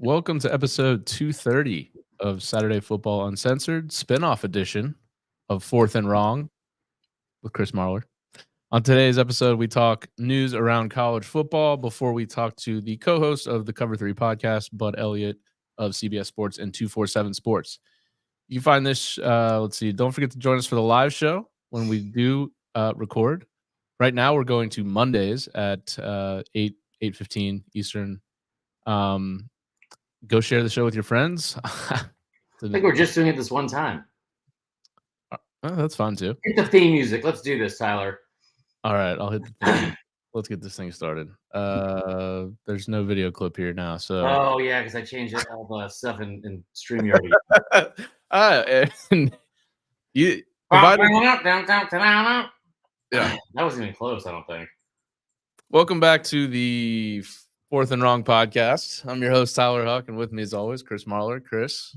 Welcome to episode 230 of Saturday Football Uncensored, spinoff edition of Fourth and Wrong with Chris Marler. On today's episode, we talk news around college football before we talk to the co-host of the Cover 3 podcast, Bud Elliott of CBS Sports and 247 Sports. You can find this, don't forget to join us for the live show when we do record. Right now, we're going to Mondays at 8:15 Eastern. Go share the show with your friends. I think we're just doing it this one time. Oh, that's fun too. Hit the theme music. Let's do this, Tyler. All right, I'll hit the theme. Let's get this thing started. There's no video clip here now, so. Oh yeah, because I changed all the stuff in StreamYard. And you Yeah, that wasn't even close. I don't think. Welcome back to the Fourth and Wrong podcast. I'm your host Tyler Huck, and with me as always, Chris Marler. Chris,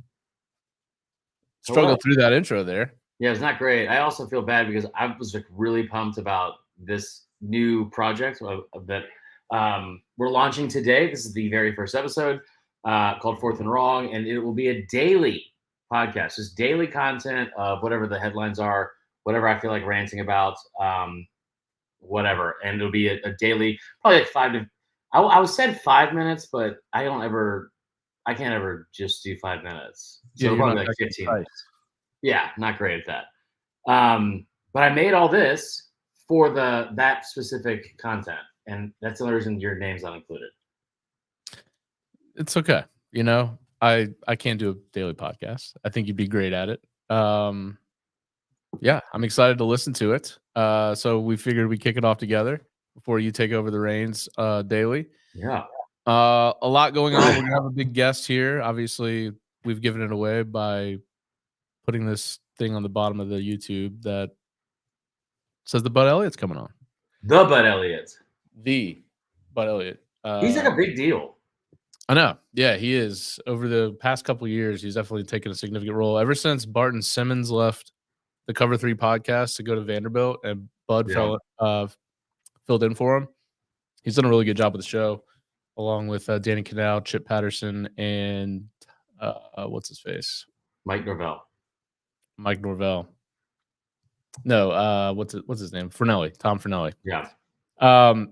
struggled through that intro there. Yeah, it's not great. I also feel bad because I was like really pumped about this new project that we're launching today. This is the very first episode called Fourth and Wrong, and it will be a daily podcast, just daily content of whatever the headlines are, whatever I feel like ranting about, whatever. And it'll be a daily, probably like I was said 5 minutes, but I can't ever just do 5 minutes. So Yeah, probably like 15 minutes. Yeah, not great at that. But I made all this for that specific content, and that's the only reason your name's not included. It's okay. You know, I can't do a daily podcast. I think you'd be great at it. Yeah, I'm excited to listen to it. So we figured we'd kick it off together before you take over the reins daily. Yeah. A lot going on. We're going to have a big guest here. Obviously, we've given it away by putting this thing on the bottom of the YouTube that says the Bud Elliott's coming on. The Bud Elliott. The Bud Elliott. He's like a big deal. I know. Yeah, he is. Over the past couple of years, he's definitely taken a significant role. Ever since Barton Simmons left the Cover 3 podcast to go to Vanderbilt and Bud filled in for him, he's done a really good job with the show, along with Danny Canal, Chip Patterson, and what's his face? Mike Norvell. No, what's his name? Tom Fornelli. Yeah.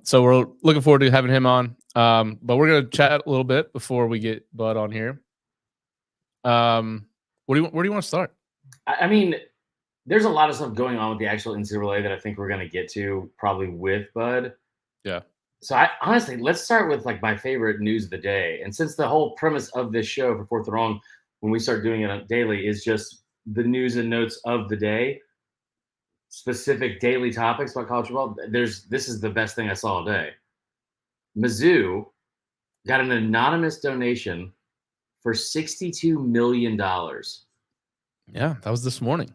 So we're looking forward to having him on. But we're gonna chat a little bit before we get Bud on here. Where do you want to start? I mean, there's a lot of stuff going on with the actual NCAA that I think we're gonna get to probably with Bud. Yeah. So honestly, let's start with like my favorite news of the day. And since the whole premise of this show for Fourth and Wrong, when we start doing it on daily, is just the news and notes of the day, specific daily topics about college football. This is the best thing I saw all day. Mizzou got an anonymous donation for $62 million. Yeah, that was this morning.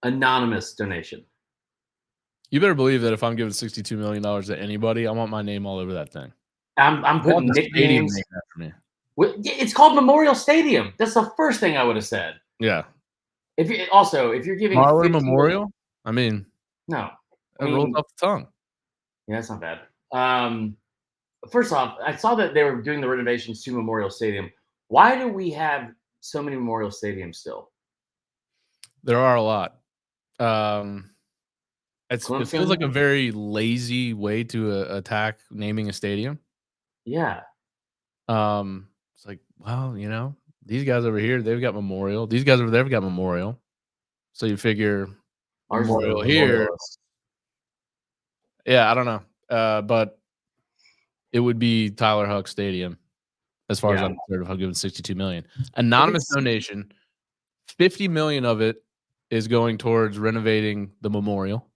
Anonymous donation. You better believe that if I'm giving $62 million to anybody, I want my name all over that thing. I'm putting nicknames. After me. It's called Memorial Stadium. That's the first thing I would have said. Yeah. If you're giving Marler Memorial, I mean, no, it rolls off the tongue. Yeah, that's not bad. First off, I saw that they were doing the renovations to Memorial Stadium. Why do we have so many Memorial Stadiums still? There are a lot. It feels like a very lazy way to attack naming a stadium. Yeah. It's like, well, you know, these guys over here, they've got Memorial. These guys over there have got Memorial. So you figure Memorial here. Yeah, I don't know. But it would be Tyler Huck Stadium, as far as I'm concerned, if I'm giving $62 million. Anonymous donation, $50 million of it is going towards renovating the Memorial.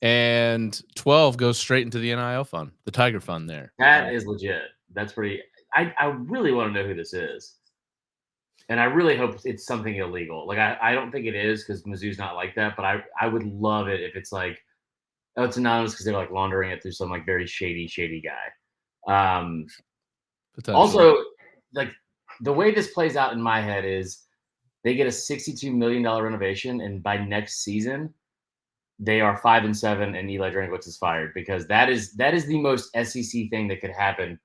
And 12 goes straight into the NIL fund, the Tiger Fund there. That is legit. That's pretty. I really want to know who this is. And I really hope it's something illegal. Like, I don't think it is because Mizzou's not like that. But I would love it if it's like, oh, it's anonymous because they're like laundering it through some like very shady guy. Also, like the way this plays out in my head is they get a $62 million renovation, and by next season, they are 5-7, and Eli Drinkwitz is fired because that is the most SEC thing that could happen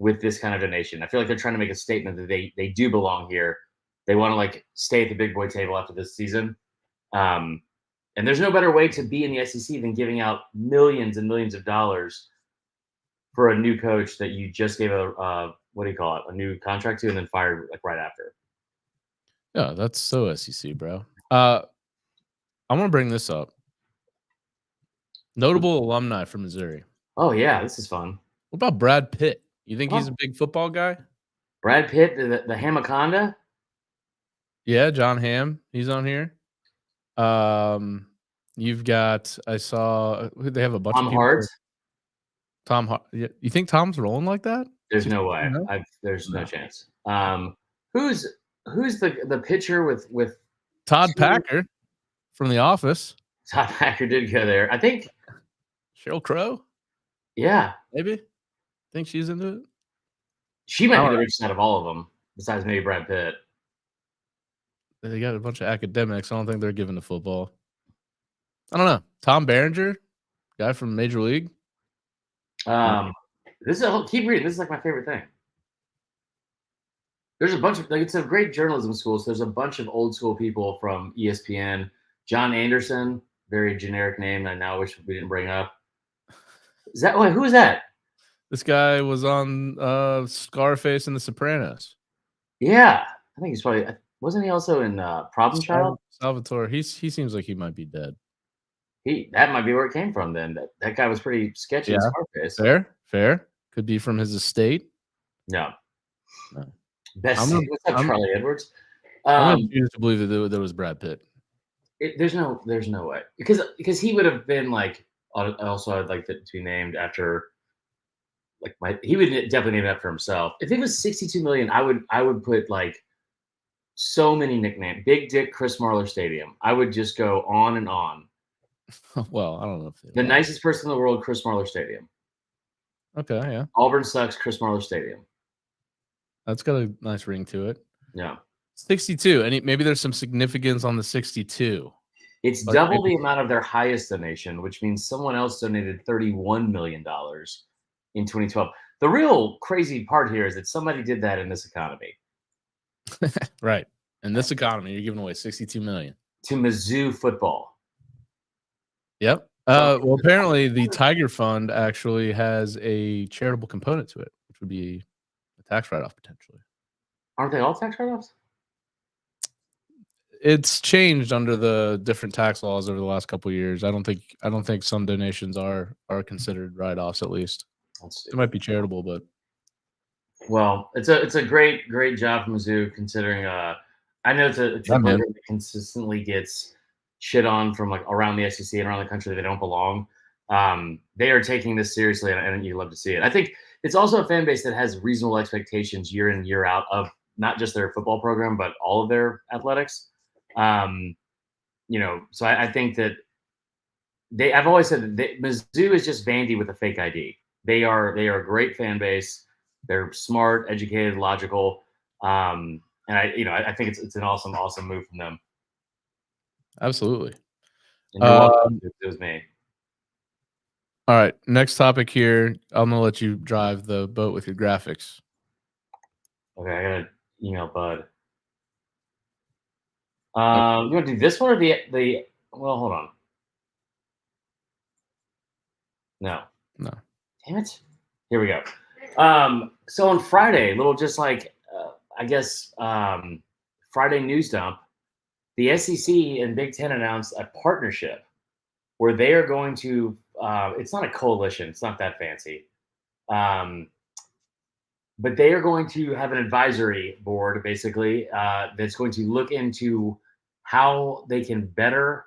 with this kind of donation. I feel like they're trying to make a statement that they do belong here. They want to like stay at the big boy table after this season. And there's no better way to be in the SEC than giving out millions and millions of dollars for a new coach that you just gave a what do you call it, a new contract to, and then fired like right after. Yeah, that's so SEC, bro. I'm gonna bring this up. Notable alumni from Missouri. Oh yeah, this is fun. What about Brad Pitt? You think he's Oh, a big football guy? Brad Pitt, the Hamaconda. Yeah, John Hamm. He's on here. You've got. I saw. They have a bunch of Tom people. Hart. Tom. You think Tom's rolling like that? There's no 62 way. mil? There's no No. chance. Who's the pitcher with Todd two? Packer from The Office. Todd Packer did go there. I think. Sheryl Crow, Yeah, maybe. Think she's into it. she I might be don't the know. richest out of all of them, besides maybe Brad Pitt. They got a bunch of academics. I don't think they're given to football. I don't know. Tom Berenger, guy from Major League. This is keep reading. This is like my favorite thing. There's a bunch of like it's a great journalism school. So there's a bunch of old school people from ESPN. John Anderson, very generic name. I now wish we didn't bring up. Is that wait? Who is that? This guy was on Scarface and The Sopranos. Yeah, I think he's probably wasn't he also in Problem Child? Salvatore. He seems like he might be dead. That might be where it came from. Then that guy was pretty sketchy in Yeah. Scarface. Fair. Could be from his estate. No. No. Best. What's up, Charlie Edwards? I'm gonna choose to believe that there was Brad Pitt. There's no way because he would have been like also I'd like that to be named after like he would definitely name it after himself. If it was 62 million, I would put like so many nicknames. Big Dick Chris Marler Stadium. I would just go on and on. Well, I don't know if The nicest person in the world, Chris Marler Stadium. Okay, yeah. Auburn sucks, Chris Marler Stadium. That's got a nice ring to it. Yeah. 62. And maybe there's some significance on the 62. It's double the amount of their highest donation, which means someone else donated $31 million in 2012. The real crazy part here is that somebody did that in this economy. Right. In this economy, you're giving away 62 million. To Mizzou football. Yep. Well, apparently the Tiger Fund actually has a charitable component to it, which would be a tax write-off potentially. Aren't they all tax write-offs? It's changed under the different tax laws over the last couple of years. I don't think some donations are considered write-offs at least. It might be charitable, but well, it's a great job from Mizzou considering I know it's a program that consistently gets shit on from like around the SEC and around the country that they don't belong. They are taking this seriously, and you love to see it. I think it's also a fan base that has reasonable expectations year in year out of not just their football program but all of their athletics. So I think that I've always said that Mizzou is just Vandy with a fake ID. They are a great fan base. They're smart, educated, logical, and I think it's an awesome move from them. Absolutely. And you're welcome. It was me. All right, next topic here. I'm gonna let you drive the boat with your graphics. Okay, I gotta email Bud. You want to do this one or the? Well, hold on. No. Damn it. Here we go. So on Friday, little just like I guess Friday news dump, the SEC and Big Ten announced a partnership where they are going to. It's not a coalition. It's not that fancy. But they are going to have an advisory board, basically, that's going to look into how they can better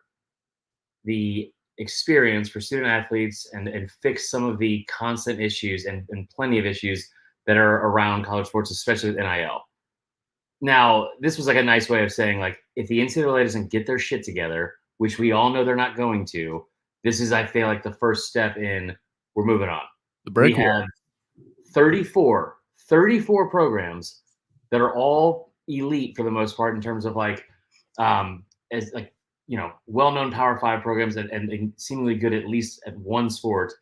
the experience for student athletes and fix some of the constant issues and plenty of issues that are around college sports, especially with NIL. Now, this was like a nice way of saying, like, if the NCAA doesn't get their shit together, which we all know they're not going to, this is, I feel like, the first step in we're moving on. We have 34 programs that are all elite for the most part in terms of like, as like, well-known Power 5 programs and seemingly good at least at one sport.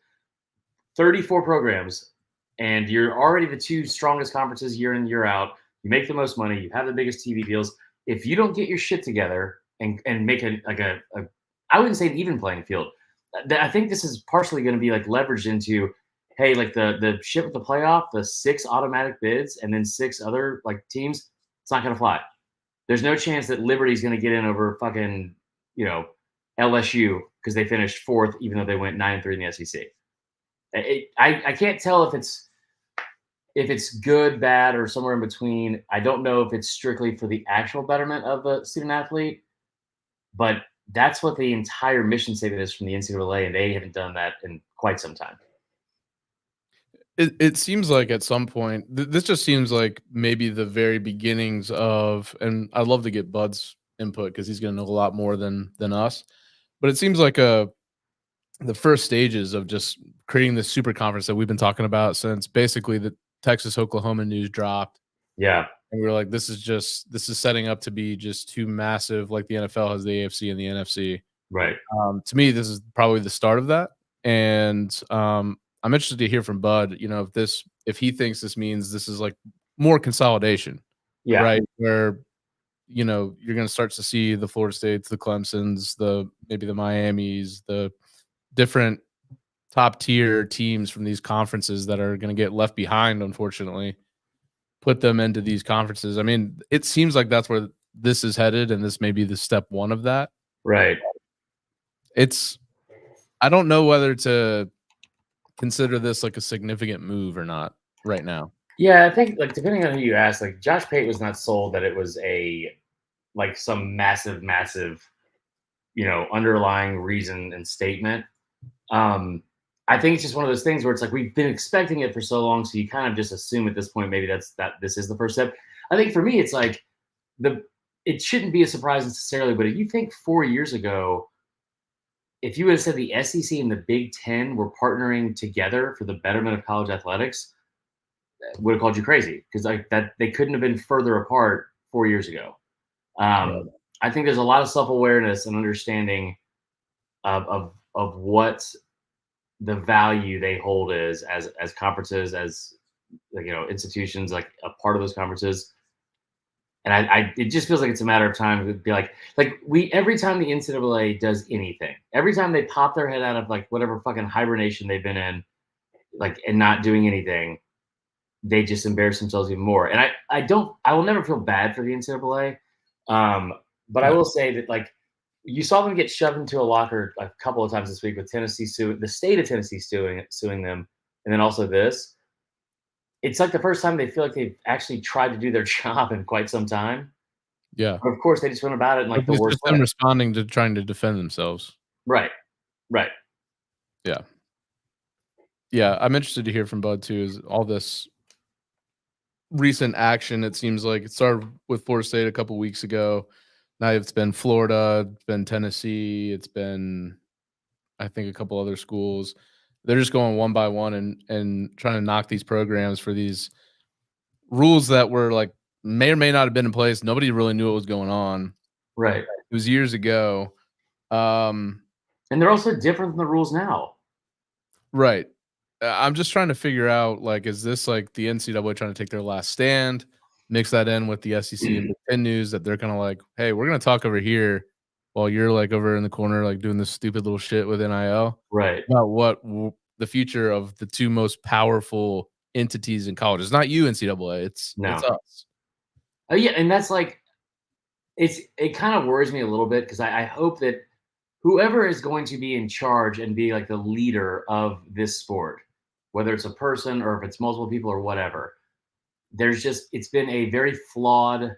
34 programs and you're already the two strongest conferences year in, year out. You make the most money, you have the biggest TV deals. If you don't get your shit together and make a I wouldn't say an even playing field. I think this is partially going to be like leveraged into, hey, like the shit with the playoff, the 6 automatic bids and then 6 other like teams, it's not going to fly. There's no chance that Liberty's going to get in over fucking, you know, LSU because they finished 4th, even though they went 9-3 in the SEC. I can't tell if it's good, bad, or somewhere in between. I don't know if it's strictly for the actual betterment of the student athlete, but that's what the entire mission statement is from the NCAA, and they haven't done that in quite some time. It seems like at some point this just seems like maybe the very beginnings of, and I'd love to get Bud's input because he's going to know a lot more than us. But it seems like the first stages of just creating this super conference that we've been talking about since basically the Texas Oklahoma news dropped. Yeah, And we were like, this is setting up to be just too massive, like the NFL has the AFC and the NFC. right. To me, this is probably the start of that. And I'm interested to hear from Bud, if he thinks this means this is like more consolidation, Yeah, right? Where, you're going to start to see the Florida States, the Clemsons, maybe the Miamis, the different top tier teams from these conferences that are going to get left behind, unfortunately, put them into these conferences. I mean, it seems like that's where this is headed, and this may be the step one of that. right. It's, I don't know whether to consider this like a significant move or not right now. Yeah, I think like depending on who you ask, like Josh Pate was not sold that it was a like some massive, massive, underlying reason and statement. Um, I think it's just one of those things where it's like we've been expecting it for so long, so you kind of just assume at this point maybe that this is the first step. I think for me, it's like the it shouldn't be a surprise necessarily, but if you think 4 years ago, if you would have said the SEC and the Big Ten were partnering together for the betterment of college athletics, would have called you crazy because like that they couldn't have been further apart 4 years ago. Right. I think there's a lot of self awareness and understanding of what the value they hold is as conferences, as like, institutions, like a part of those conferences. And it just feels like it's a matter of time to be like we every time the NCAA does anything, every time they pop their head out of like whatever fucking hibernation they've been in, like and not doing anything, they just embarrass themselves even more. And I will never feel bad for the NCAA, but I No. will say that like you saw them get shoved into a locker a couple of times this week with Tennessee suing the state of Tennessee suing them, and then also this. It's like the first time they feel like they've actually tried to do their job in quite some time. Yeah. But of course, they just went about it in like the It's worst just them way. responding to trying to defend themselves. Right. Right. Yeah. Yeah. I'm interested to hear from Bud too, is all this recent action. It seems like it started with Florida State a couple weeks ago. Now it's been Florida, it's been Tennessee, it's been, I think, a couple other schools. They're just going one by one and trying to knock these programs for these rules that were like may or may not have been in place. Nobody really knew what was going on. Right. It was years ago. Um, And they're also different than the rules now. right. I'm just trying to figure out, like, is this like the NCAA trying to take their last stand? Mix that in with the SEC and Big Ten news that they're kind of like, hey, we're gonna talk over here while you're like over in the corner, like doing this stupid little shit with NIL Right. about the future of the two most powerful entities in college. It's not you, NCAA. It's No. us. Oh yeah, and that's like it kind of worries me a little bit because I hope that whoever is going to be in charge and be like the leader of this sport, whether it's a person or if it's multiple people or whatever, it's been a very flawed,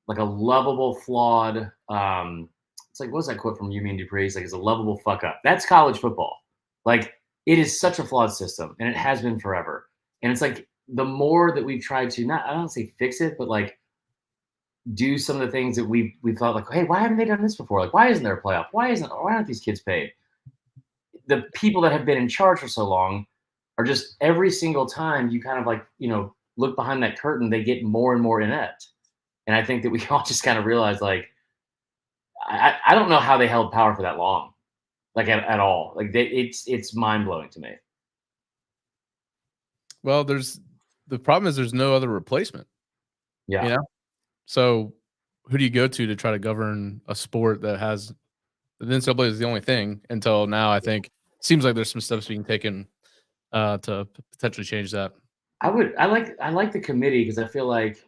like a lovable flawed. It's like what's that quote from Yumi and Dupree? It's like it's a lovable fuck up. That's college football. Like it is such a flawed system, and it has been forever. And it's like the more that we've tried to not I don't say fix it, but like do some of the things that we thought like, hey, why haven't they done this before? Like, why isn't there a playoff? Why aren't these kids paid? The people that have been in charge for so long are just every single time you kind of like, look behind that curtain, they get more and more inept. And I think that we all just kind of realize like, I don't know how they held power for that long, like at all. Like it's mind blowing to me. Well, the problem is there's no other replacement. Yeah. You know? So who do you go to try to govern a sport that has the NCAA is the only thing until now? I think seems like there's some steps being taken to potentially change that. I like the committee because I feel like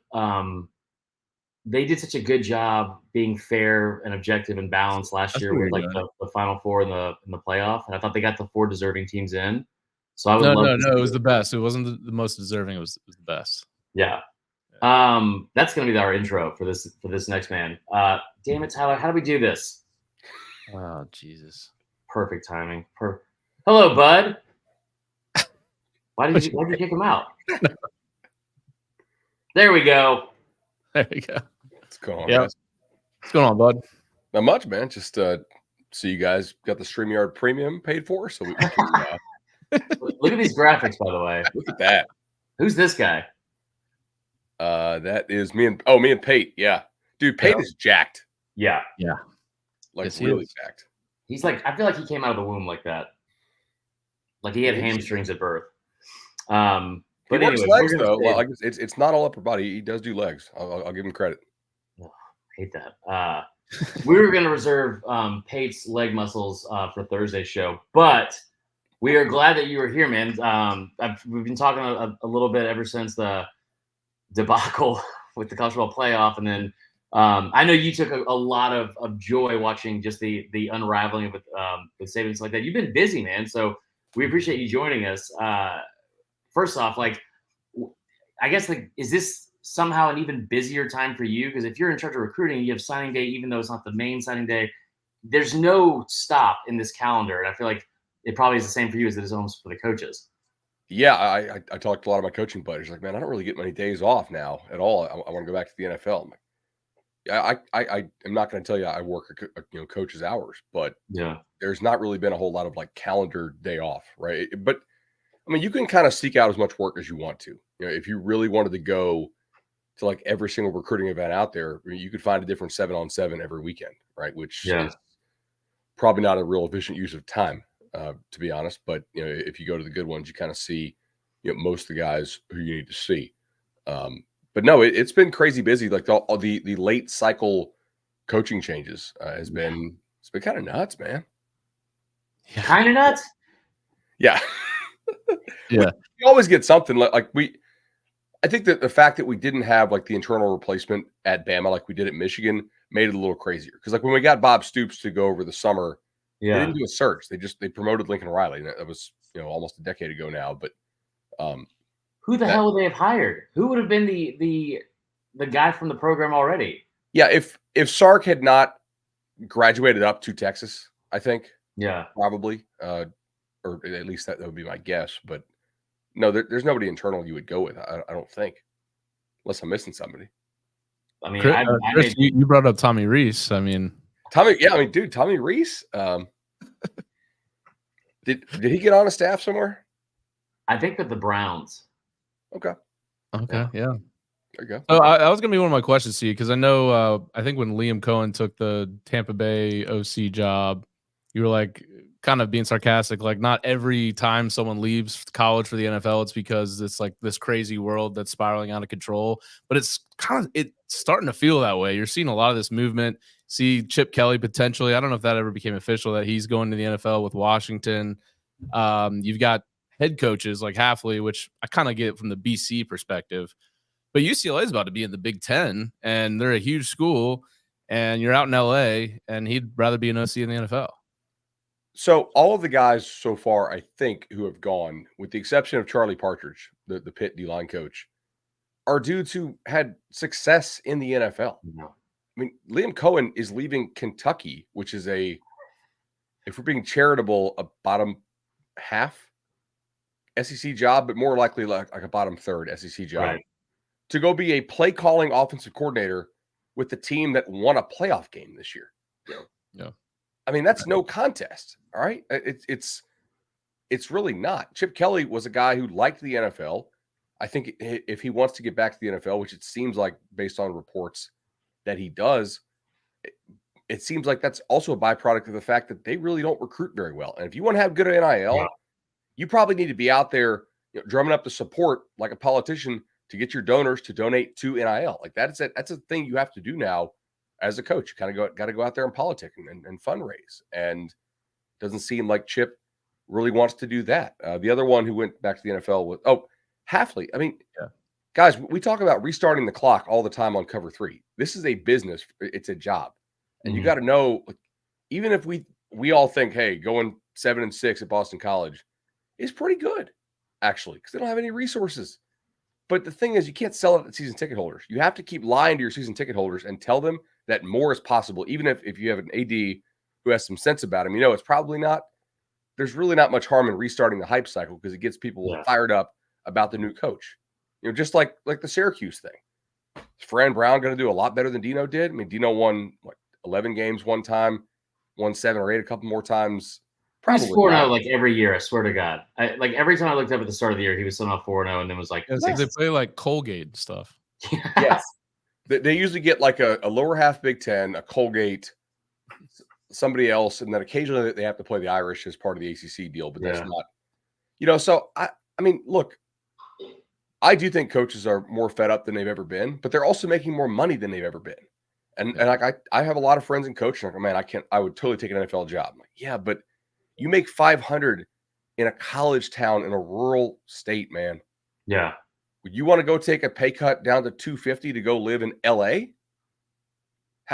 they did such a good job being fair and objective and balanced last That's year what with you're like doing. the Final Four in the playoff, and I thought they got the 4 deserving teams in. So I would No, love no, to no. It see was it. the best. It wasn't the most deserving. It was the best. Yeah. Yeah. That's gonna be our intro for this next man. Damn it, Tyler, how do we do this? Oh Jesus! Perfect timing. Hello, Bud. What you- Why'd you kick him out? There we go. There you go. What's going on, Yeah. guys? What's going on, bud? Not much, man. Just so you guys got the StreamYard premium paid for, so we can Look at these graphics, by the way. look at that. Who's this guy? That is me and Pate. Yeah, dude, Pate is jacked. Yeah. Like Yes, he really is. jacked. He's like, I feel like he came out of the womb like that. Like he had hamstrings at birth. But He works anyway, legs though. Like it's not all upper body. He does do legs. I'll give him credit. hate that. We were going to reserve Pate's leg muscles for Thursday's show, but we are glad that you were here, man. We've been talking a little bit ever since the debacle with the college football playoff, and then I know you took a lot of joy watching just the unraveling of it with savings like that. You've been busy, man, so we appreciate you joining us. First off, like, I guess, like, is this somehow an even busier time for you? Because if you're in charge of recruiting, you have signing day, even though it's not the main signing day. There's no stop in this calendar, and I feel like it probably is the same for you as it is almost for the coaches. Yeah, I talked to a lot of my coaching buddies. Like, man, I don't really get many days off now at all. I want to go back to the NFL. I'm like, yeah, I am not going to tell you I work coach's hours, but Yeah. there's not really been a whole lot of like calendar day off, right? But I mean, you can kind of seek out as much work as you want to. You know, if you really wanted to go to like every single recruiting event out there, I mean, you could find a different 7-on-7 every weekend, right? Which is probably not a real efficient use of time, to be honest. But you know, if you go to the good ones, you kind of see, most of the guys who you need to see. But no, it's been crazy busy. Like all the late cycle coaching changes it's been kind of nuts, man. Yeah. Kind of nuts. Yeah. Yeah. We always get something I think that the fact that we didn't have like the internal replacement at Bama like we did at Michigan made it a little crazier. Because like when we got Bob Stoops to go over the summer, they didn't do a search. They promoted Lincoln Riley. That was almost a decade ago now. But who the hell would they have hired? Who would have been the guy from the program already? Yeah, if Sark had not graduated up to Texas, I think probably, or at least that would be my guess. But no, there's nobody internal you would go with. I don't think, unless I'm missing somebody. I mean, Chris, you brought up Tommy Rees. I mean, dude, Tommy Rees. Did he get on a staff somewhere? I think with the Browns. Okay, yeah. There you go. So that was gonna be one of my questions to you because I know I think when Liam Cohen took the Tampa Bay OC job, you were like kind of being sarcastic, like not every time someone leaves college for the NFL, it's because it's like this crazy world that's spiraling out of control. But it's starting to feel that way. You're seeing a lot of this movement. See Chip Kelly potentially. I don't know if that ever became official that he's going to the NFL with Washington. You've got head coaches like Halfley, which I kind of get from the BC perspective. But UCLA is about to be in the Big Ten, and they're a huge school, and you're out in LA, and he'd rather be an OC in the NFL. So all of the guys so far, I think, who have gone, with the exception of Charlie Partridge, the Pitt D-line coach, are dudes who had success in the NFL. No. I mean, Liam Cohen is leaving Kentucky, which is if we're being charitable, a bottom half SEC job, but more likely like a bottom third SEC job, Right. to go be a play calling offensive coordinator with the team that won a playoff game this year. Yeah. I mean, that's no contest. All right. It's really not. Chip Kelly was a guy who liked the NFL. I think if he wants to get back to the NFL, which it seems like based on reports that he does, it seems like that's also a byproduct of the fact that they really don't recruit very well. And if you want to have good NIL, you probably need to be out there drumming up the support like a politician to get your donors to donate to NIL. Like that's a thing you have to do now as a coach. You kind of got to go out there and politic and fundraise. And doesn't seem like Chip really wants to do that. The other one who went back to the NFL was Hafley. I mean, guys, we talk about restarting the clock all the time on Cover 3. This is a business. It's a job. And you got to know, like, even if we all think, hey, going 7-6 at Boston College is pretty good, actually, because they don't have any resources. But the thing is, you can't sell it to season ticket holders. You have to keep lying to your season ticket holders and tell them that more is possible, even if you have an AD who has some sense about him. It's probably not. There's really not much harm in restarting the hype cycle because it gets people fired up about the new coach. Just like the Syracuse thing. Is Fran Brown going to do a lot better than Dino did? I mean, Dino won 11 games one time, won 7 or 8 a couple more times. Probably he's 4-0 like every year. I swear to God. Like every time I looked up at the start of the year, he was somehow 4-0, and then was like, they play like Colgate and stuff. Yes, they usually get like a lower half Big Ten, a Colgate, somebody else, and then occasionally they have to play the Irish as part of the ACC deal. But that's not, So I mean, look, I do think coaches are more fed up than they've ever been, but they're also making more money than they've ever been. And like I have a lot of friends in coaching. Like, man, I would totally take an NFL job. I'm like, yeah, but you make 500 in a college town in a rural state, man. Yeah. Would you want to go take a pay cut down to 250 to go live in LA?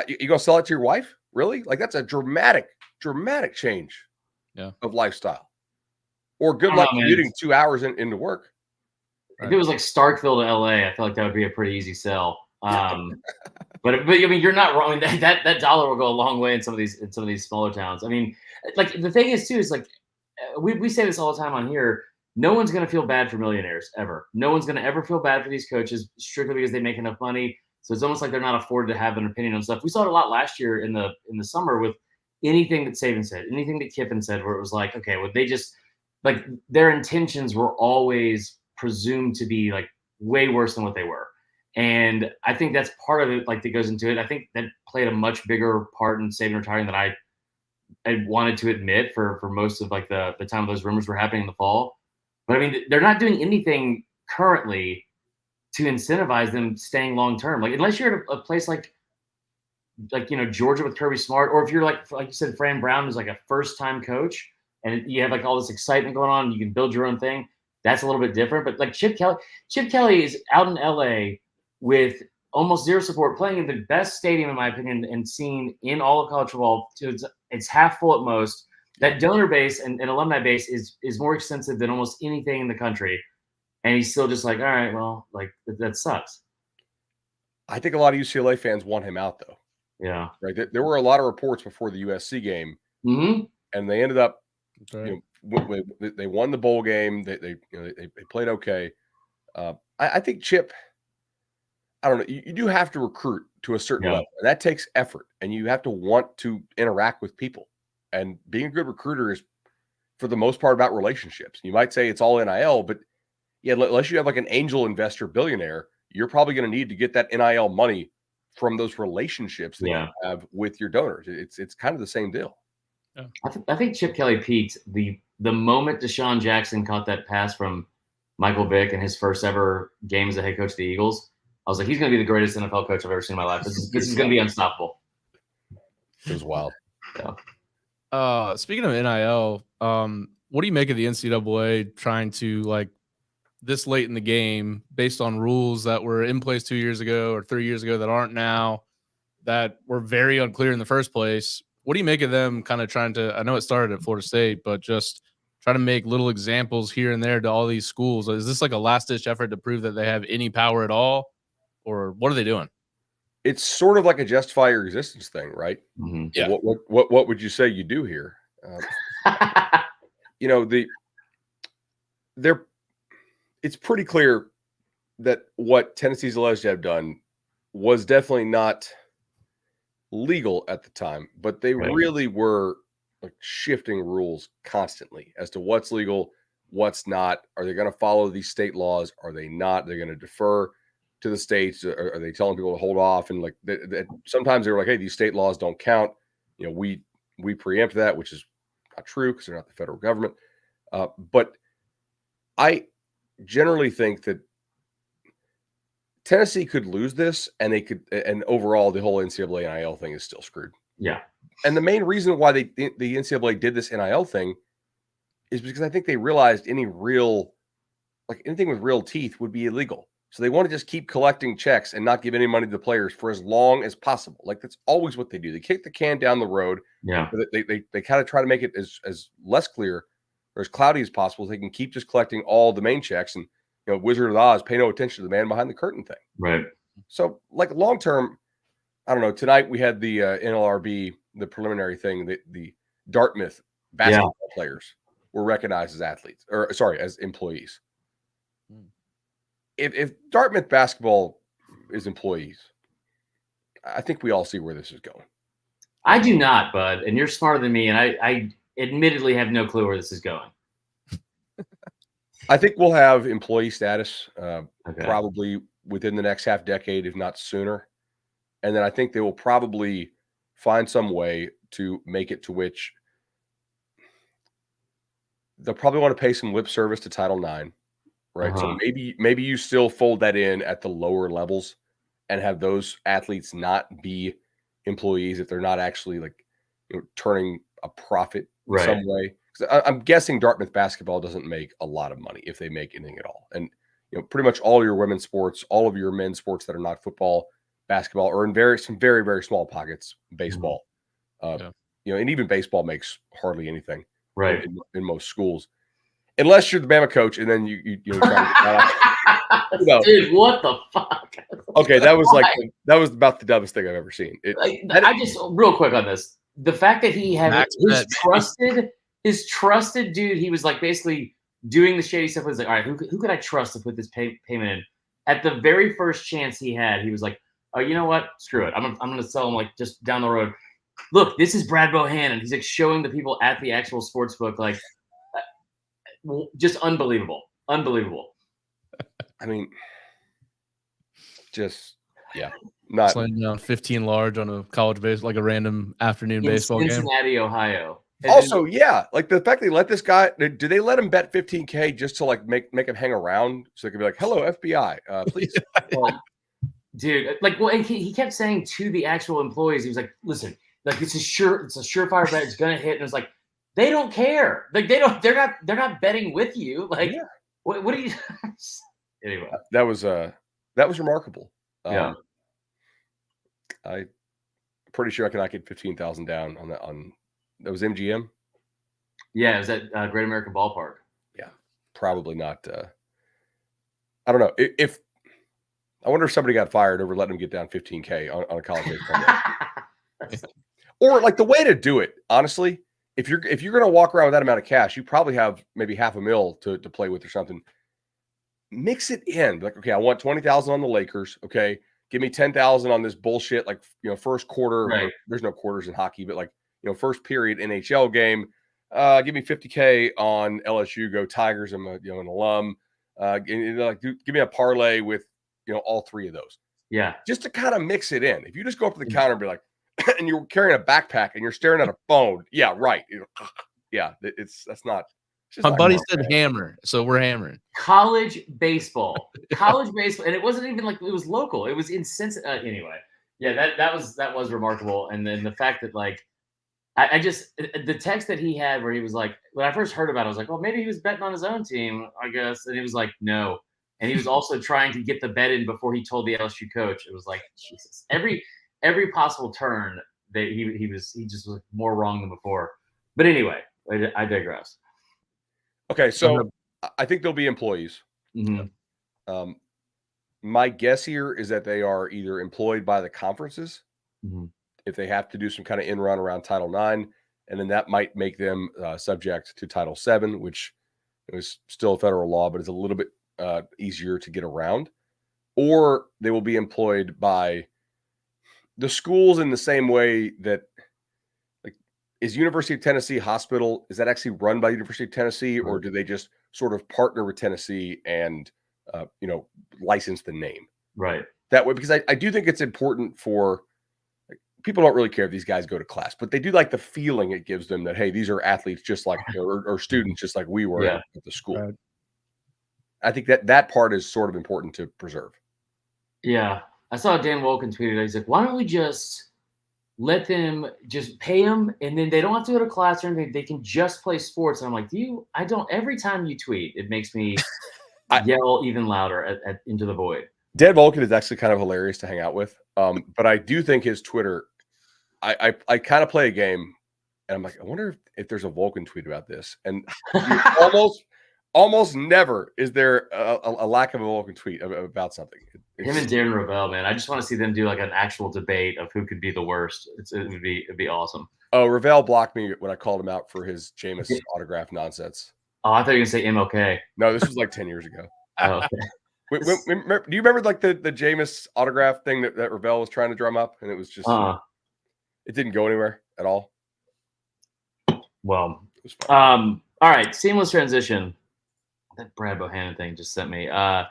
You going to sell it to your wife? Really? Like, that's a dramatic change of lifestyle. Or good luck commuting 2 hours into work. If it was like Starkville to LA, I feel like that would be a pretty easy sell. But I mean, you're not wrong. That dollar will go a long way in some of these smaller towns. I mean, like the thing is too is like we say this all the time on here. No one's going to feel bad for millionaires ever. No one's going to ever feel bad for these coaches strictly because they make enough money. So it's almost like they're not afforded to have an opinion on stuff. We saw it a lot last year in the summer with anything that Saban said, anything that Kiffin said, where it was like, okay, well, they just like their intentions were always presumed to be like way worse than what they were. And I think that's part of it, like that goes into it. I think that played a much bigger part in Saban retiring than I wanted to admit for most of like the time those rumors were happening in the fall. But I mean, they're not doing anything currently to incentivize them staying long term. Like unless you're at a place like Georgia with Kirby Smart, or if you're like you said, Fran Brown is like a first time coach, and you have like all this excitement going on, and you can build your own thing. That's a little bit different. But like Chip Kelly is out in LA with almost zero support, playing in the best stadium, in my opinion, and seen in all of college football. It's half full at most. That donor base and alumni base is more extensive than almost anything in the country. And he's still just like, all right, well, like that sucks. I think a lot of UCLA fans want him out, though. Yeah. Right. There were a lot of reports before the USC game, and they ended up, they won the bowl game. They played okay. I think Chip, I don't know. You do have to recruit to a certain level, and that takes effort, and you have to want to interact with people. And being a good recruiter is, for the most part, about relationships. You might say it's all NIL, but unless you have like an angel investor billionaire, you're probably going to need to get that NIL money from those relationships that you have with your donors. It's kind of the same deal. Yeah. I think Chip Kelly peaked the moment Deshaun Jackson caught that pass from Michael Vick in his first ever game as a head coach of the Eagles. I was like, he's going to be the greatest NFL coach I've ever seen in my life. This is going to be unstoppable. It was wild. Yeah. Speaking of NIL, what do you make of the NCAA trying to, like, this late in the game, based on rules that were in place 2 years ago or 3 years ago that aren't now, that were very unclear in the first place? What do you make of them kind of trying to, I know it started at Florida State, but just try to make little examples here and there to all these schools? Is this like a last-ditch effort to prove that they have any power at all? Or what are they doing? It's sort of like a justify your existence thing, right? Mm-hmm. Yeah. What would you say you do here? It's pretty clear that what Tennessee's alleged to have done was definitely not legal at the time, but they really were like shifting rules constantly as to what's legal, what's not. Are they going to follow these state laws? Are they not? They're going to defer to the states. Are they telling people to hold off? And like sometimes they were like, hey, these state laws don't count. We preempt that, which is not true because they're not the federal government. But generally think that Tennessee could lose this, and and overall the whole NCAA NIL thing is still screwed. Yeah. And the main reason why the NCAA did this NIL thing is because I think they realized anything with real teeth would be illegal. So they want to just keep collecting checks and not give any money to the players for as long as possible. Like, that's always what they do. They kick the can down the road. Yeah. They kind of try to make it as less clear or as cloudy as possible. So they can keep just collecting all the main checks and, Wizard of Oz, pay no attention to the man behind the curtain thing. Right. So, like, long term, I don't know. Tonight we had the NLRB, the preliminary thing, the Dartmouth basketball players were recognized as athletes, or sorry, as employees. If Dartmouth basketball is employees, I think we all see where this is going. I do not, Bud, and you're smarter than me, and I admittedly have no clue where this is going. I think we'll have employee status Okay. probably within the next half decade, if not sooner. And then I think they will probably find some way to make it to which they'll probably want to pay some lip service to Title IX, right? So maybe you still fold that in at the lower levels and have those athletes not be employees if they're not actually turning a profit in some way. I'm guessing Dartmouth basketball doesn't make a lot of money, if they make anything at all. And pretty much all your women's sports, all of your men's sports that are not football, basketball, or in some very, very small pockets, baseball. And even baseball makes hardly anything, right, in most schools, unless you're the Bama coach, and then you try to Dude, what the fuck? Okay, that was about the dumbest thing I've ever seen. I just real quick on this, the fact that he had his trusted dude, he was like basically doing the shady stuff. Was like, all right, who could I trust to put this payment in? At the very first chance he had, he was like, oh, you know what? Screw it. I'm gonna sell him like just down the road. Look, this is Brad Bohannon. He's like showing the people at the actual sports book, like, just unbelievable. Unbelievable. I mean, not slaying down 15 large on a college base, like a random afternoon baseball game. Cincinnati, Ohio. And also, like the fact they let this guy, do they let him bet $15K just to like make him hang around so they could be like, hello, FBI, please. Dude, and he kept saying to the actual employees, he was like, listen, like it's a surefire bet, it's gonna hit. And it's like, they don't care. Like they're not betting with you. Like, what do you anyway? That was remarkable. I'm pretty sure I can get 15,000 down on that. That was MGM. Yeah, it was at Great American Ballpark. Yeah, probably not. I don't know if I wonder if somebody got fired over letting him get down 15K on a college baseball. Or like the way to do it, honestly, if you're going to walk around with that amount of cash, you probably have maybe $500,000 to play with or something. Mix it in. Like, okay, I want 20,000 on the Lakers. Okay, give me 10,000 on this bullshit. Like, first quarter. Right. There's no quarters in hockey, but like, first period NHL game. Give me 50K on LSU. Go Tigers. I'm an alum. Give me a parlay with all three of those. Yeah, just to kind of mix it in. If you just go up to the counter and be like, and you're carrying a backpack and you're staring at a phone. Yeah, right. That's not. My buddy said hammer, so we're hammering. College baseball, and it wasn't even like it was local. It was in Cincinnati. Anyway, yeah, that was remarkable. And then the fact that like, I just the text that he had where he was like, when I first heard about it, I was like, well, maybe he was betting on his own team, I guess. And he was like, no. And he was also trying to get the bet in before he told the LSU coach. It was like, Jesus, every possible turn that he just was more wrong than before. But anyway, I digress. Okay, so I think there'll be employees. Mm-hmm. My guess here is that they are either employed by the conferences, if they have to do some kind of in run around Title IX, and then that might make them subject to Title VII, which is still a federal law, but it's a little bit easier to get around. Or they will be employed by the schools in the same way that, like, is University of Tennessee Hospital, is that actually run by University of Tennessee, or do they just sort of partner with Tennessee and, license the name? Right. That way, because I do think it's important for, like, people don't really care if these guys go to class, but they do like the feeling it gives them that, hey, these are athletes just like, or students just like we were at the school. Right. I think that part is sort of important to preserve. Yeah. I saw Dan Wolken tweeted, he's like, why don't we just let them just pay them and then they don't have to go to class or anything. They can just play sports. And I'm like, every time you tweet, it makes me yell even louder into the void. Dan Wolken is actually kind of hilarious to hang out with. But I do think his Twitter, I kind of play a game and I'm like, I wonder if there's a Wolken tweet about this. And almost never is there a lack of a Wolken tweet about something. Him and Darren Ravel, man. I just want to see them do like an actual debate of who could be the worst. It'd be awesome. Oh, Ravel blocked me when I called him out for his Jameis autograph nonsense. Oh, I thought you were gonna say MLK. No, this was like 10 years ago. Oh, okay. Do you remember like the Jameis autograph thing that Ravel was trying to drum up, and it was just it didn't go anywhere at all? Well, all right, seamless transition. That Brad Bohannon thing just sent me. All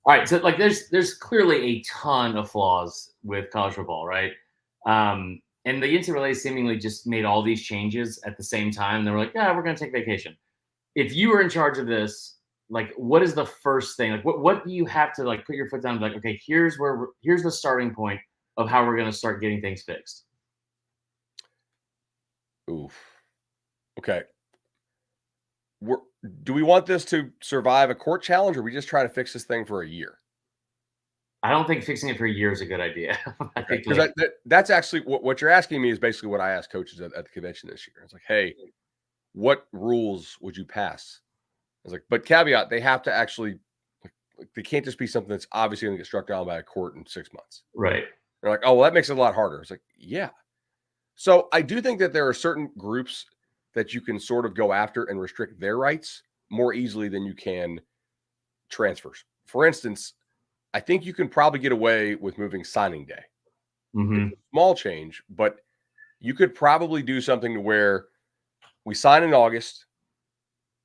right, so like there's clearly a ton of flaws with college football, right? And the NCAA seemingly just made all these changes at the same time. They were like, yeah, we're going to take vacation. If you were in charge of this, like, what is the first thing? Like, what do you have to like put your foot down and be like, okay, here's the starting point of how we're going to start getting things fixed. Oof. Okay. Do we want this to survive a court challenge, or are we just trying to fix this thing for a year? I don't think fixing it for a year is a good idea. Okay. Because that's actually what you're asking me is basically what I asked coaches at the convention this year. It's like, hey, what rules would you pass? I was like, but caveat, they have to actually, they can't just be something that's obviously going to get struck down by a court in 6 months. Right. They're like, oh, well, that makes it a lot harder. It's like, yeah. So I do think that there are certain groups that you can sort of go after and restrict their rights more easily than you can transfers. For instance, I think you can probably get away with moving signing day. Mm-hmm. It's a small change, but you could probably do something to where we sign in August.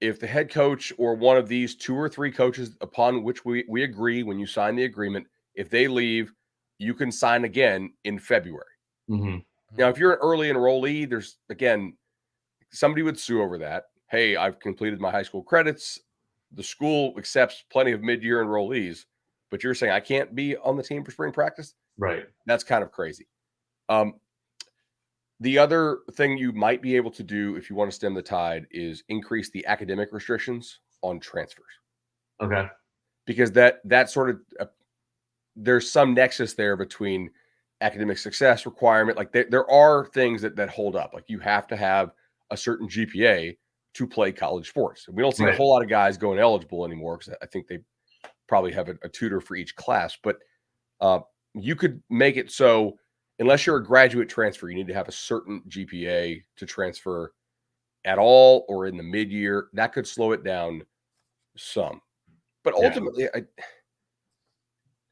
If the head coach or one of these 2 or 3 coaches upon which we agree when you sign the agreement, if they leave, you can sign again in February. Mm-hmm. Now, if you're an early enrollee, there's, again, somebody would sue over that. Hey, I've completed my high school credits. The school accepts plenty of mid-year enrollees, but you're saying I can't be on the team for spring practice? Right. That's kind of crazy. The other thing you might be able to do if you want to stem the tide is increase the academic restrictions on transfers. Okay. Because that sort of there's some nexus there between academic success requirement. Like there are things that hold up. Like you have to have a certain GPA to play college sports. And we don't see a whole lot of guys going eligible anymore because I think they probably have a tutor for each class. But you could make it so unless you're a graduate transfer, you need to have a certain GPA to transfer at all or in the mid-year. That could slow it down some. But ultimately,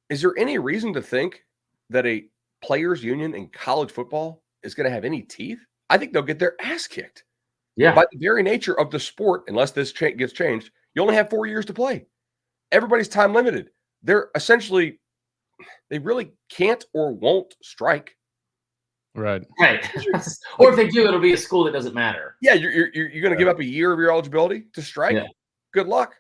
is there any reason to think that a players union in college football is going to have any teeth? I think they'll get their ass kicked. Yeah. By the very nature of the sport, unless this gets changed, you only have 4 years to play. Everybody's time limited. They're essentially, they really can't or won't strike. Right. Or if they do, it'll be a school that doesn't matter. Yeah, you're going to give up a year of your eligibility to strike? Yeah. Good luck.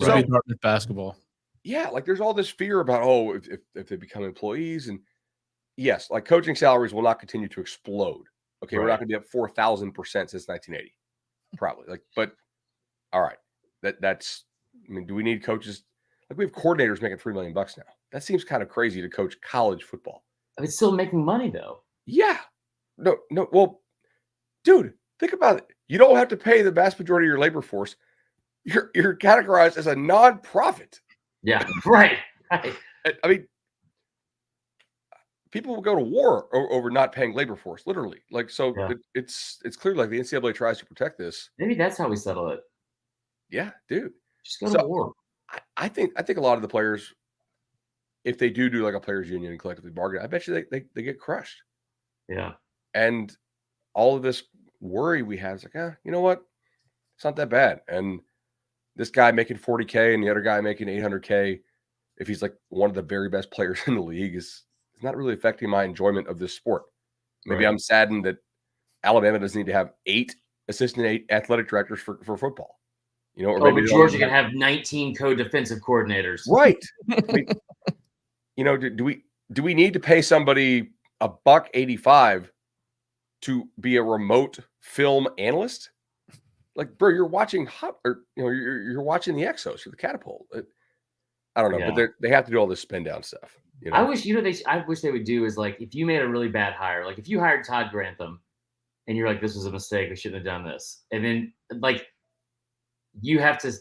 So, Dartmouth basketball. Yeah, like there's all this fear about, if they become employees. And yes, like coaching salaries will not continue to explode. Okay, we're not going to be up 4,000% since 1980. Probably. Like, but all right. That's, I mean, do we need coaches? Like we have coordinators making $3 million now. That seems kind of crazy to coach college football. It's still making money though. Yeah. No. Well, dude, think about it. You don't have to pay the vast majority of your labor force. You're categorized as a nonprofit. Yeah. Right. I mean, people will go to war over not paying labor force, literally. Like, so it's clear like the NCAA tries to protect this. Maybe that's how we settle it. Yeah, dude. Just go to war. I think a lot of the players, if they do like a players union and collectively bargain, I bet you they get crushed. Yeah. And all of this worry we have is like, you know what? It's not that bad. And this guy making $40K and the other guy making $800K, if he's like one of the very best players in the league, is not really affecting my enjoyment of this sport. Maybe I'm saddened that Alabama doesn't need to have 8 assistant athletic directors for football. Or but maybe Georgia can have 19 co-defensive coordinators. Right. I mean, do we need to pay somebody $1.85 to be a remote film analyst? Like, bro, you're watching you're watching the Exos or the Catapult. I don't know, but they have to do all this spin down stuff. I wish I wish they would do is like if you made a really bad hire, like if you hired Todd Grantham, and you're like, this was a mistake, we shouldn't have done this, and then like you have to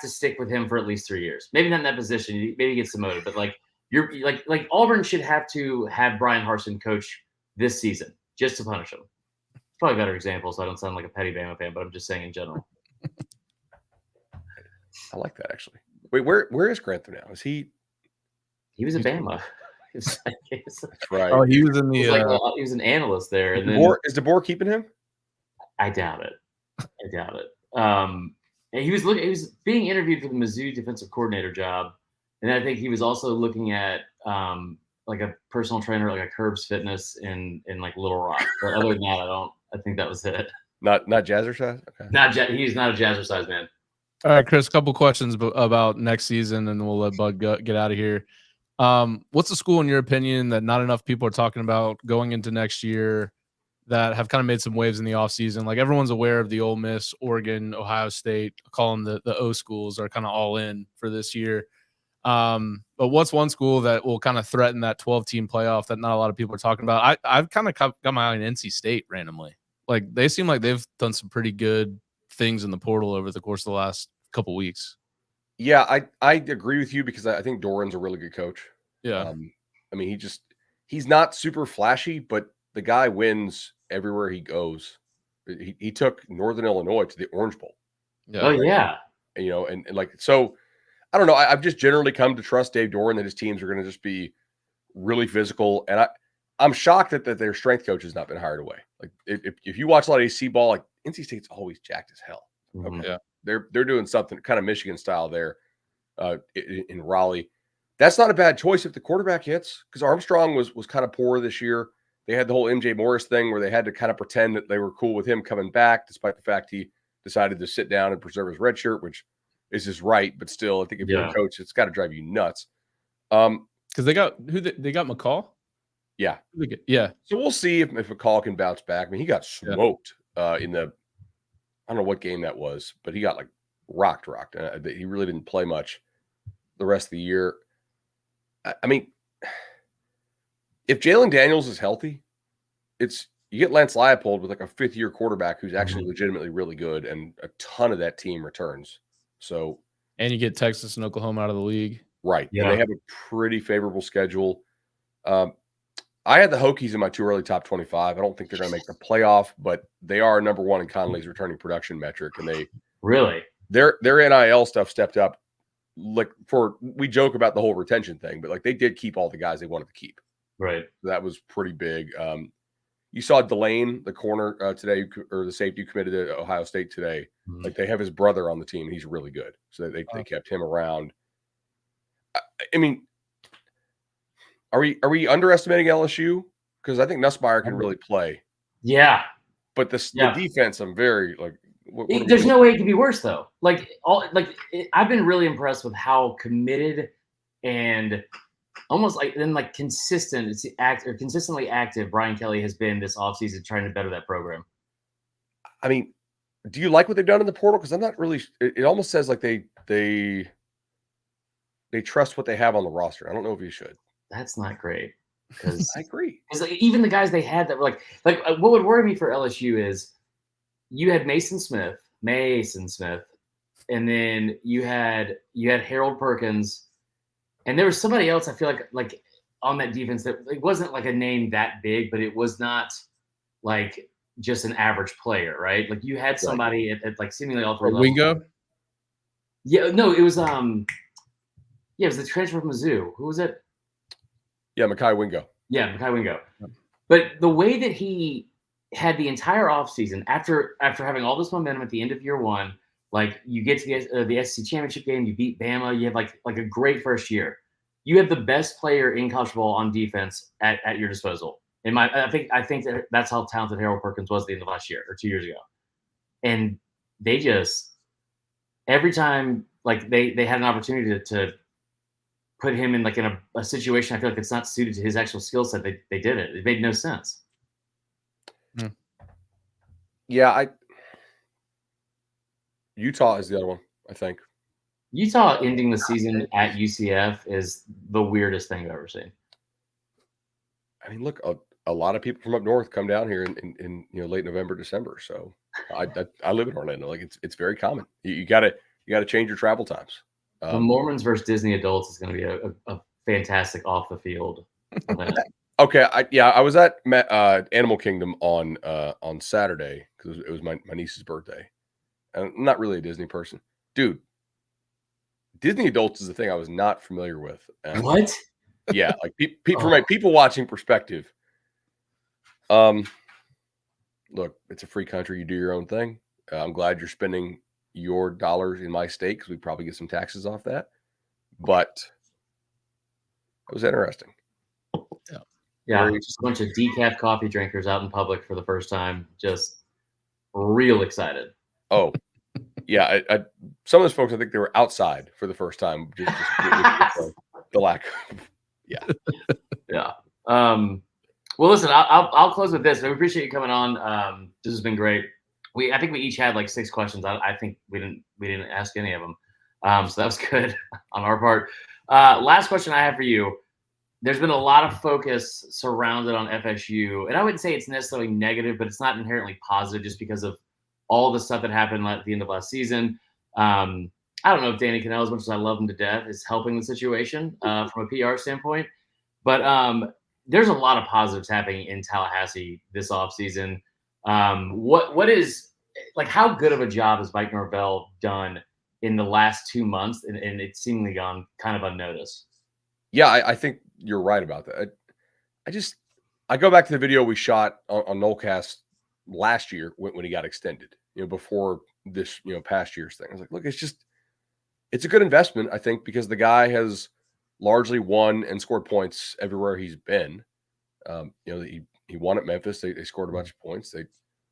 stick with him for at least 3 years. Maybe not in that position, maybe get demoted, but like you're like Auburn should have to have Brian Harsin coach this season just to punish him. It's probably a better example, so I don't sound like a petty Bama fan, but I'm just saying in general. I like that actually. Wait, where is Grantham now? Is he? He was a Bama. That's right. Oh, he was in the. He was an analyst there. Is and DeBoer keeping him? I doubt it. And he was being interviewed for the Mizzou defensive coordinator job, and I think he was also looking at like a personal trainer, like a Curbs Fitness in like Little Rock. But other than that, I think that was it. Not Jazzercise. Okay. He's not a Jazzercise man. All right, Chris. A couple questions about next season, and we'll let Bud get out of here. What's the school, in your opinion, that not enough people are talking about going into next year that have kind of made some waves in the offseason? Like everyone's aware of the Ole Miss, Oregon, Ohio State, call them the O schools, are kind of all in for this year. But what's one school that will kind of threaten that 12-team playoff that not a lot of people are talking about? I've kind of got my eye on NC State randomly. Like they seem like they've done some pretty good things in the portal over the course of the last couple weeks. Yeah, I agree with you because I think Doran's a really good coach. Yeah. I mean, he's not super flashy, but the guy wins everywhere he goes. He took Northern Illinois to the Orange Bowl. Yeah. Oh, yeah. And like, so I don't know. I've just generally come to trust Dave Doran that his teams are going to just be really physical. And I'm shocked that their strength coach has not been hired away. Like if you watch a lot of AC ball, like NC State's always jacked as hell. Mm-hmm. Okay. Yeah. They're doing something kind of Michigan style there in Raleigh. That's not a bad choice if the quarterback hits, because Armstrong was kind of poor this year. They had the whole MJ Morris thing where they had to kind of pretend that they were cool with him coming back, despite the fact he decided to sit down and preserve his red shirt, which is his right. But still, I think if you're a coach, it's got to drive you nuts. Because they got they got McCall. Yeah. Yeah. So we'll see if McCall can bounce back. I mean, he got smoked in the, I don't know what game that was, but he got like rocked. He really didn't play much the rest of the year. I mean, if Jalen Daniels is healthy, you get Lance Leipold with like a fifth-year quarterback who's actually legitimately really good, and a ton of that team returns. So, and you get Texas and Oklahoma out of the league, right? Yeah, and they have a pretty favorable schedule. I had the Hokies in my too early top 25. I don't think they're going to make the playoff, but they are number one in Conley's returning production metric, and they really their NIL stuff stepped up. Like we joke about the whole retention thing, but like they did keep all the guys they wanted to keep. Right. So that was pretty big. You saw Delane, the corner today, or the safety who committed to Ohio State today. Mm-hmm. Like they have his brother on the team, and he's really good. So they kept him around. I mean, are we underestimating LSU? Because I think Nussmeier can really play. Yeah. But the defense, I'm very like. There's no way it could be worse though. I've been really impressed with how committed and almost consistently active Brian Kelly has been this offseason trying to better that program. I mean, do you like what they've done in the portal? Because I'm not really. It almost says like they trust what they have on the roster. I don't know if you should. That's not great. Because I agree. Because even the guys they had that were like what would worry me for LSU is. You had Mason Smith, and then you had Harold Perkins, and there was somebody else. I feel like on that defense that it wasn't like a name that big, but it was not like just an average player, right? Like you had somebody at like seemingly all three levels. Wingo? Yeah, no, it was it was the transfer from Mizzou. Who was it? Yeah, Mekhi Wingo. Yeah, Mekhi Wingo. But the way that he had the entire offseason after having all this momentum at the end of year one, like you get to the SEC championship game, you beat Bama, you have like a great first year. You have the best player in college football on defense at your disposal. I think that's how talented Harold Perkins was at the end of last year or 2 years ago. And they just every time like they had an opportunity to put him in like in a situation I feel like it's not suited to his actual skill set, they did it. It made no sense. Yeah, Utah is the other one, I think. Utah ending the season at UCF is the weirdest thing I've ever seen. I mean, look, a lot of people from up north come down here in late November, December. So I live in Orlando. Like it's very common. You gotta change your travel times. The Mormons versus Disney adults is going to be a fantastic off the field event. Okay, I was at Animal Kingdom on Saturday because it was my niece's birthday. And I'm not really a Disney person, dude. Disney adults is the thing I was not familiar with. What? Yeah, like from a people watching perspective. Look, it's a free country. You do your own thing. I'm glad you're spending your dollars in my state because we probably get some taxes off that. But it was interesting. Yeah, just a bunch of decaf coffee drinkers out in public for the first time. Just real excited. Oh, yeah. Some of those folks, I think they were outside for the first time. Just the lack of, yeah. Yeah. Well, listen, I'll close with this. I appreciate you coming on. This has been great. I think we each had like 6 questions. I think we didn't ask any of them. So that was good on our part. Last question I have for you. There's been a lot of focus surrounded on FSU, and I wouldn't say it's necessarily negative, but it's not inherently positive just because of all the stuff that happened at the end of last season. I don't know if Danny Cannell, as much as I love him to death, is helping the situation from a PR standpoint. But there's a lot of positives happening in Tallahassee this offseason. What is like how good of a job has Mike Norvell done in the last 2 months, and it's seemingly gone kind of unnoticed? Yeah, I think you're right about that. I go back to the video we shot on Nolecast last year when he got extended, before this, past year's thing. I was like, look, it's a good investment, I think, because the guy has largely won and scored points everywhere he's been. He won at Memphis. They scored a bunch of points. They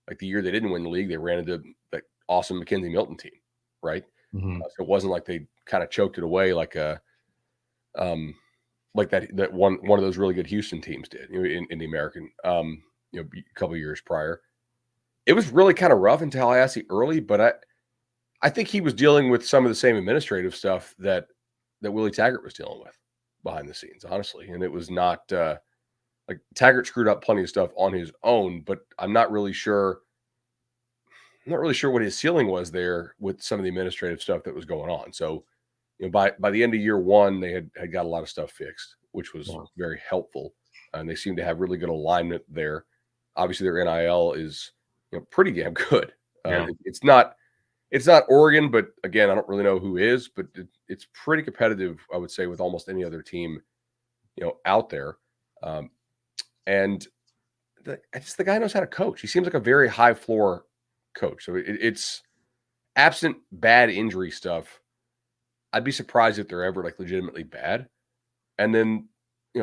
like the year they didn't win the league, they ran into that awesome Mackenzie Milton team, right? Mm-hmm. So it wasn't like they kind of choked it away like that one of those really good Houston teams did, in the American, a couple of years prior. It was really kind of rough in Tallahassee early, but I think he was dealing with some of the same administrative stuff that Willie Taggart was dealing with behind the scenes, honestly. And it was not like Taggart screwed up plenty of stuff on his own, but I'm not really sure what his ceiling was there with some of the administrative stuff that was going on. So, by the end of year one, they had got a lot of stuff fixed, which was very helpful. And they seem to have really good alignment there. Obviously, their NIL is pretty damn good. It's not Oregon, but again, I don't really know who is, but it's pretty competitive, I would say, with almost any other team, out there. And the guy knows how to coach. He seems like a very high floor coach. So it's absent bad injury stuff. I'd be surprised if they're ever like legitimately bad. And then,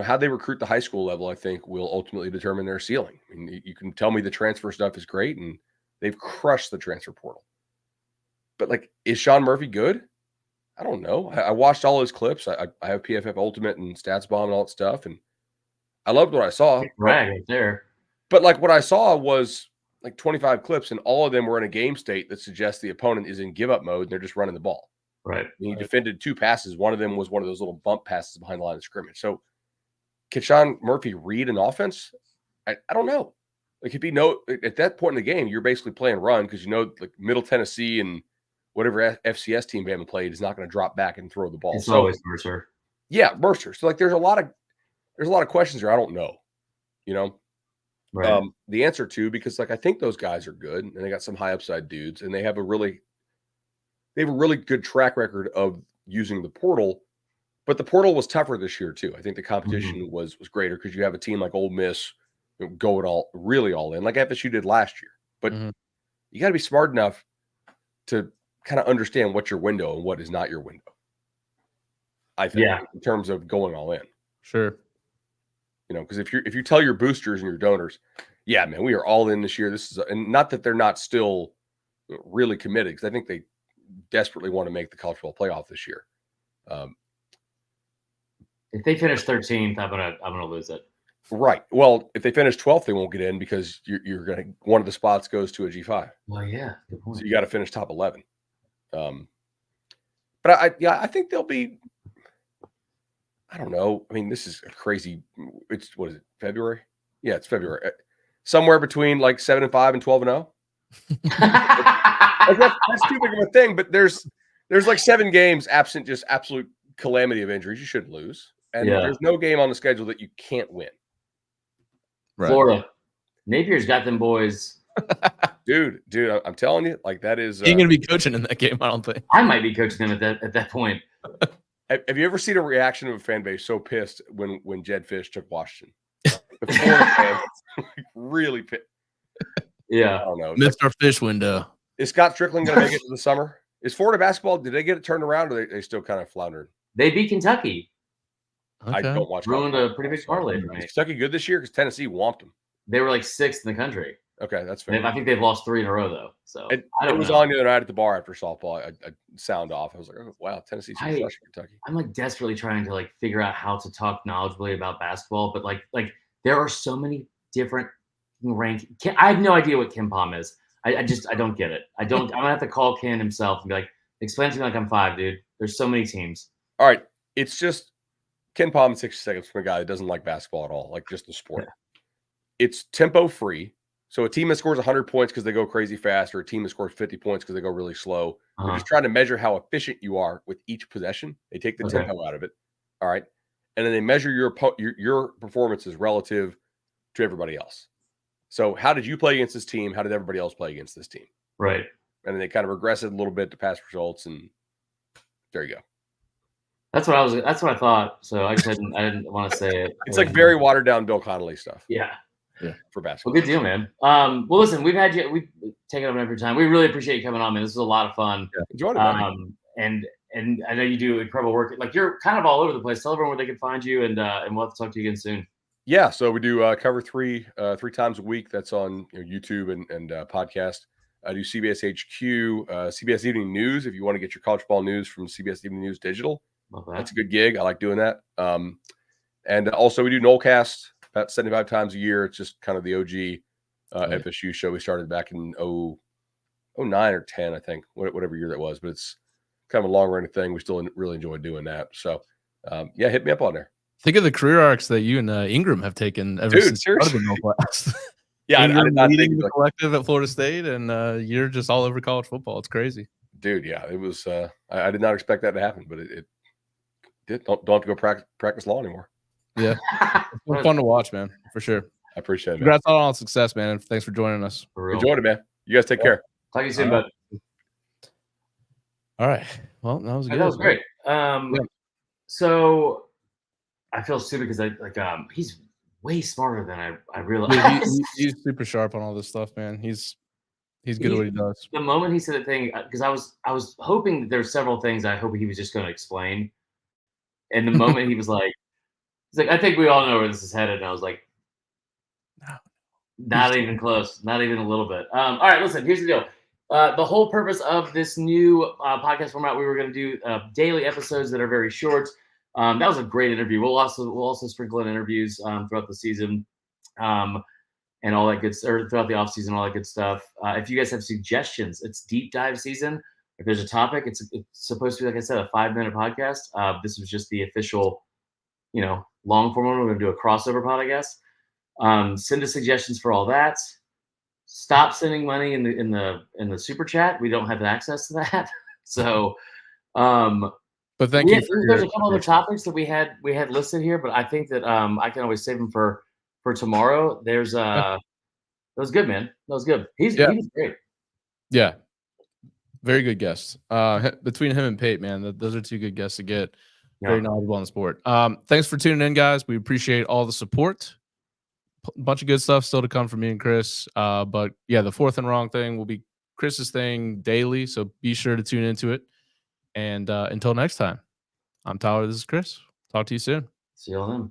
how they recruit the high school level, I think will ultimately determine their ceiling. I mean, you can tell me the transfer stuff is great and they've crushed the transfer portal. But like, is Sean Murphy good? I don't know. I watched all his clips. I have PFF Ultimate and Stats Bomb and all that stuff. And I loved what I saw. Right there. But like what I saw was like 25 clips and all of them were in a game state that suggests the opponent is in give up mode and they're just running the ball. Right. And he defended 2 passes. One of them was one of those little bump passes behind the line of scrimmage. So can Sean Murphy read an offense? I don't know. Like if at that point in the game, you're basically playing run because like Middle Tennessee and whatever FCS team they haven't played is not going to drop back and throw the ball. It's always Mercer. Yeah, Mercer. So like there's a lot of questions there I don't know. Right. The answer to, because like I think those guys are good and they got some high upside dudes and they have a really good track record of using the portal, but the portal was tougher this year too. I think the competition was greater because you have a team like Ole Miss going all in like FSU did last year. But you got to be smart enough to kind of understand what's your window and what is not your window. I think in terms of going all in. Sure. Because if you tell your boosters and your donors, yeah, man, we are all in this year. And not that they're not still really committed, because I think desperately want to make the college football playoff this year. If they finish 13th, I'm gonna lose it. Right. Well, if they finish 12th, they won't get in because you're going to one of the spots goes to a G5. Well, yeah, good point. So you got to finish top 11. But I think they'll be. I don't know. I mean, this is a crazy. It's what is it? February? Yeah, it's February. Somewhere between like 7-5 and 12-0. That's too big of a thing. But there's like 7 games absent just absolute calamity of injuries you shouldn't lose, and there's no game on the schedule that you can't win. Right. Florida, Napier's got them boys. Dude, I'm telling you, like that is. You're gonna be coaching in that game, I don't think. I might be coaching them at that point. Have you ever seen a reaction of a fan base so pissed when Jed Fish took Washington? The Florida fans really pissed. Yeah, I don't know. Missed our fish window. Is Scott Strickland going to make it to the summer? Is Florida basketball? Did they get it turned around, or they still kind of floundering? they beat Kentucky. Okay. I don't watch. Ruined a pretty big parlay for me. Is Kentucky good this year? Because Tennessee whomped them. They were like 6th in the country. Okay, that's fair. I think they've lost 3 in a row though. So I don't was know. on the other night at the bar after softball. I sound off. I was like, oh, wow, Tennessee's crushing Kentucky. I'm like desperately trying to like figure out how to talk knowledgeably about basketball, but like there are so many different rankings. I have no idea what Kim Pom is. I don't get it. I'm gonna have to call Ken himself and be like, explain to me like I'm 5, dude. There's so many teams. All right, it's just Ken Pom in 60 seconds from a guy that doesn't like basketball at all, like just the sport. Yeah. It's tempo free. So a team that scores 100 points because they go crazy fast, or a team that scores 50 points because they go really slow. They're just trying to measure how efficient you are with each possession. They take the tempo out of it. All right. And then they measure your performances relative to everybody else. So how did you play against this team? How did everybody else play against this team? Right. And then they kind of regress it a little bit to past results, and there you go. That's what I thought. So I didn't want to say it. It's like very watered down Bill Connolly stuff. Yeah. For basketball. Well, good deal, man. Well, listen, we've taken up enough of your time. We really appreciate you coming on, man. This was a lot of fun. Yeah, enjoyed it, and I know you do incredible work. Like you're kind of all over the place. Tell everyone where they can find you, and we'll have to talk to you again soon. Yeah, so we do cover 3 times a week. That's on YouTube and podcast. I do CBS HQ, CBS Evening News. If you want to get your college football news from CBS Evening News Digital, that's a good gig. I like doing that. And also we do Nolecast about 75 times a year. It's just kind of the OG FSU show. We started back in 09 or 10, I think, whatever year that was. But it's kind of a long-running thing. We still really enjoy doing that. So, hit me up on there. Think of the career arcs that you and Ingram have taken ever since you started the class. Yeah, Ingram leading the collective at Florida State, and you're just all over college football. It's crazy. Dude, yeah, it was. I did not expect that to happen, but it did. Don't have to go practice law anymore. Yeah. It's fun to watch, man, for sure. I appreciate it. Congrats on all success, man. And thanks for joining us. Enjoyed it, man. You guys take care. Talk to you soon, bud. All right. Well, that was good. That was great. So I feel stupid because he's way smarter than I realized. Yeah, he's super sharp on all this stuff, man. He's good at what he does. The moment he said the thing, because I was hoping that there's several things I hope he was just going to explain. And the moment he was like, I think we all know where this is headed. And I was like, no, not even close, not even a little bit. All right, listen, here's the deal. The whole purpose of this new podcast format, we were going to do daily episodes that are very short. That was a great interview. We'll also sprinkle in interviews throughout the season and all that good stuff, or throughout the off season, all that good stuff. If you guys have suggestions, it's deep dive season. If there's a topic, it's supposed to be, like I said, a 5-minute podcast. This was just the official, long form one. We're going to do a crossover podcast. Send us suggestions for all that. Stop sending money in the super chat. We don't have access to that. So, but thank you. There's a couple other topics that we had listed here, but I think that I can always save them for tomorrow. There's that was good, man. That was good. He was great. Yeah, very good guests. Between him and Pate, man, those are 2 good guests to get. Very knowledgeable on the sport. Thanks for tuning in, guys. We appreciate all the support. Bunch of good stuff still to come from me and Chris. But yeah, the 4th and Wrong thing will be Chris's thing daily, so be sure to tune into it. And until next time, I'm Tyler. This is Chris. Talk to you soon. See you all then.